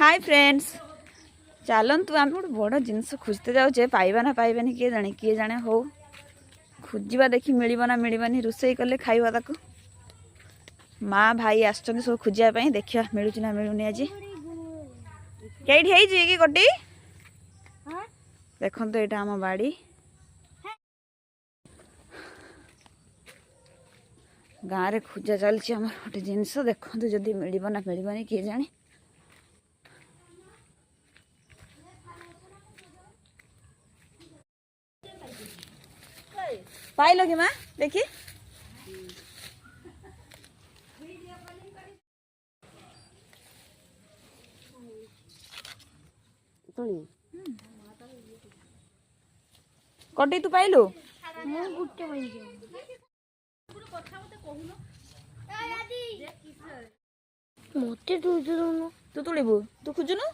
Hi friends चलतु आम गोटे बड़ जिनस खोजते जाऊे पाइबा ना पाइबानी किए जाने हो खोजा देखी मिलना ना मिलवानी रोसे कले खाइबा ताको माँ भाई आसुच्च सब खोजापी देखा मिलूँ ना मिलूनी आज कई कि गोटी देखो तो यहाँ आम बाड़ी गाँव में खोजा चलती आम गोटे जिनस देखो जदि मिल ना मिलवानी किए जाने पाइल कि माँ देखी कटी तू पाइलु मते तू तुड़बू तू खोजुनु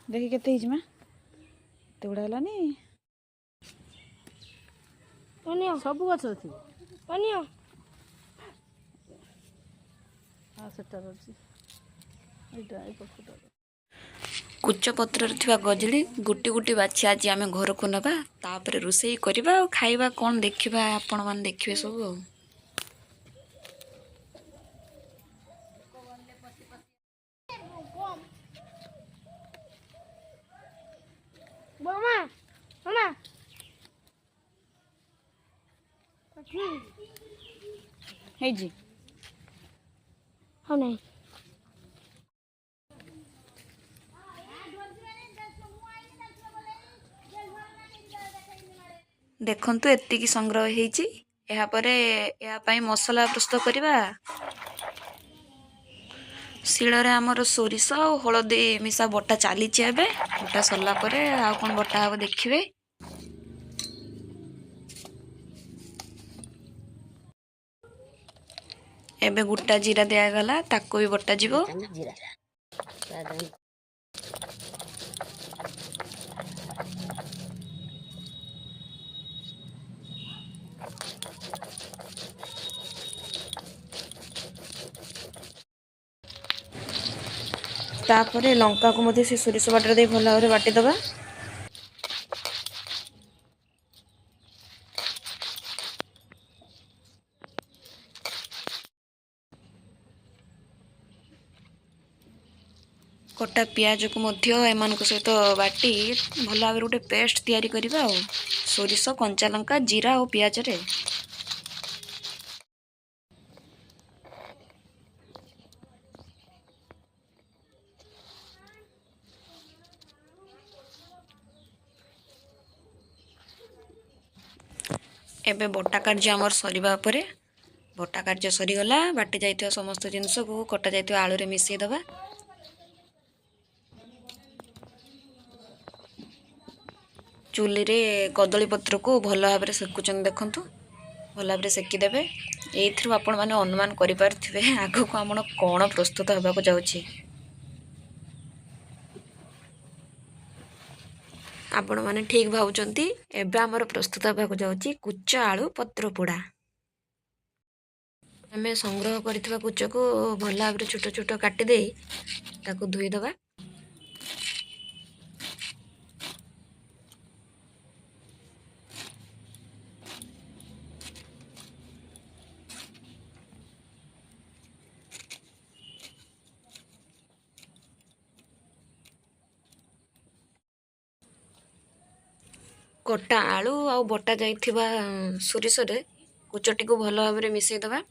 देखी केते हिज मा ते उड़ा हलानी सब गछ अच्छी पानिया कुच पत्र गजली गुटी गुटी बाछी आज आम घर को नवा तापर रोसे करवा और खाइबा कौन देखा आपण मैंने देखिए सब है जी हाँ नहीं देखंतु एतिकी संग्रह हेची एहा परे एहा पई मसला प्रस्तुत करवा शिଳରେ ଆମର ସୋରିଷ ଆଉ ହଳଦୀ ମିଶା ବଟା ଚାଲିଛି ଏବେ ବଟା ସରିଲା ପରେ ଆଉ କଣ ବଟା ହବ ଦେଖିବେ ଏବେ ଗୋଟା ଜିରା ଦିଆଗଲା ତାକୁ ବି ବଟା ଯିବ तापरे लंका को मध्य से सोरिष बाटर दे भल भाव बाटिदबा कटा पियाज को मध्य एमान सहित बाटी भल भाव गोटे पेस्ट तैयारी करवा आ सोरिष कंचा लंका जीरा और पियाज रे एबे बटा कार्य आमर सरीबा परे बटा कार्य सरीगला बाटी जाइथिबा समस्त जिनस को कटा जाइथिबा आलू रे मिसई दबा चूली रे कदली पत्र को भल भाव सेकुचन देखंतु भल भाव सेकीदेवे एथरु आपण माने अनुमान करि पारथिबे आगो को हमन कोन प्रस्तुत होबा को जाउछि आपण माने ठीक भावुचंती एबे हमर प्रस्तुत होबा को जाउछि कुच आलू पत्र पोड़ा हमें संग्रह करथिबा कुच को भल भाव छोट छोट काटि दे ताको धोई दबा कटा आलू आ बटा जाइथिबा सोरिष रे कुचटी को भल भाव मिसई दबा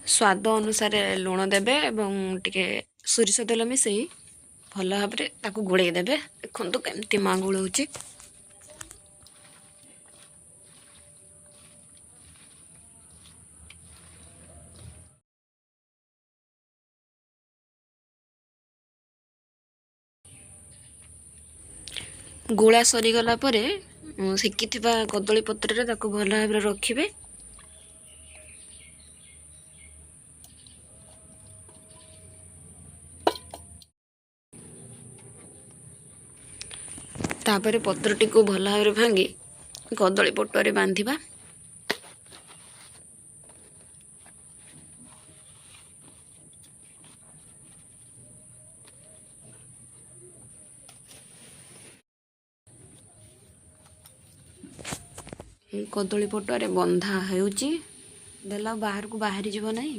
स्वाद अनुसार लुण देबे एवं टिके सोरिष तेल मिसई भल भाव ताकू गोड़े देबे देखंतु केमती मां गोळौची ଗୋଳା ସରିଗଲା ପରେ ସେକିଥିବା କଦଳୀ ପତ୍ରରେ ତାକୁ ଭଲ ଭାବରେ ରଖିବେ। ତାପରେ ପତ୍ରଟିକୁ ଭଲ ଭାବରେ ଭାଙ୍ଗି କଦଳୀ ପଟୁଆରେ ବାନ୍ଧିବା। এই କଦଳୀ ପଟୁଆରେ ବନ୍ଧା ହେଉଛି, ଦେଲା ବାହାରକୁ ବାହାରି ଯିବ ନାହିଁ।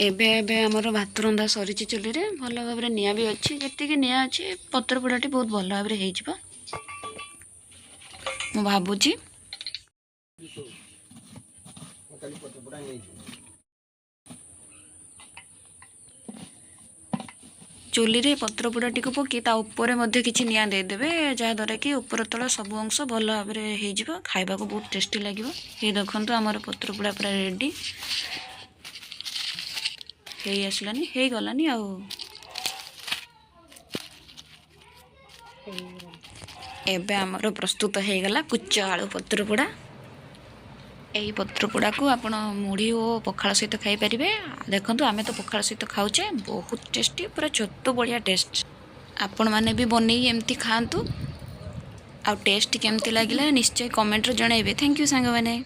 ଏବେ ଏବେ ଆମର ଭାତ ରନ୍ଧା ସରିଛି ଚୁଲିରେ, ଭଲ ଭାବରେ ନିଆଁ ବି ଅଛି। ଯେତିକି ନିଆଁ ଅଛି ପତ୍ର ପୋଡ଼ାଟି ବହୁତ ଭଲ ଭାବରେ ହେଇଯିବ ମୁଁ ଭାବୁଛି। ଚୁଲିରେ ପତ୍ର ପୋଡ଼ାଟିକୁ ପକାଇ ତା ଉପରେ ମଧ୍ୟ କିଛି ନିଆଁ ଦେଇଦେବେ, ଯାହାଦ୍ୱାରା କି ଉପର ତଳ ସବୁ ଅଂଶ ଭଲ ଭାବରେ ହେଇଯିବ, ଖାଇବାକୁ ବହୁତ ଟେଷ୍ଟି ଲାଗିବ। ଏଇ ଦେଖନ୍ତୁ ଆମର ପତ୍ର ପୋଡ଼ା ପୁରା ରେଡ଼ି ହେଇ ଆସିଲାନି, ହେଇଗଲାନି ଆଉ। ଏବେ ଆମର ପ୍ରସ୍ତୁତ ହେଇଗଲା କୁଚ ଆଳୁ ପତ୍ର ପୋଡ଼ା। ଏହି ପତ୍ର ପୋଡ଼ାକୁ ଆପଣ ମୁଢ଼ି ଓ ପଖାଳ ସହିତ ଖାଇପାରିବେ। ଦେଖନ୍ତୁ ଆମେ ତ ପଖାଳ ସହିତ ଖାଉଛେ, ବହୁତ ଟେଷ୍ଟି, ପୁରା ଛତୁ ବଢ଼ିଆ ଟେଷ୍ଟ। ଆପଣମାନେ ବି ବନେଇ ଏମିତି ଖାଆନ୍ତୁ। ଆଉ ଟେଷ୍ଟ କେମିତି ଲାଗିଲା ନିଶ୍ଚୟ କମେଣ୍ଟରେ ଜଣାଇବେ। ଥ୍ୟାଙ୍କ ୟୁ ସାଙ୍ଗମାନେ।